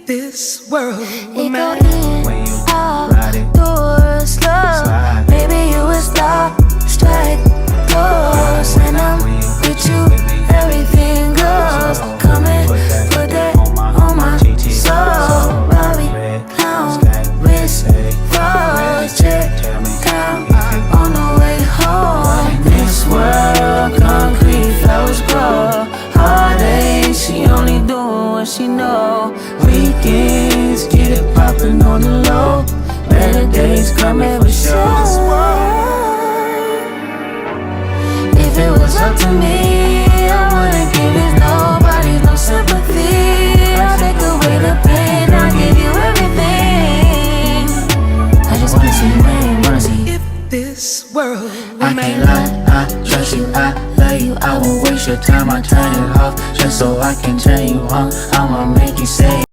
this world It go mad. in, When you out, ride it, do it slow. slide. Maybe you would stop, strike, close. And I'm with you, everything goes. Come and put that on my soul. Bobby, pound, wrist, froze, check, count on the way home. This world, concrete flowers grow. Heartache, she only doing what she know. Weekends, get it poppin' on the low. Better days coming for sure. If it was up to me, I wouldn't give it nobody no sympathy. I'll take away the pain, I'll give you everything. I just wanna see you win, wanna see you. If this world I can't lie, I trust you, I love you. I won't waste your time, I turn it off just so I can turn you on.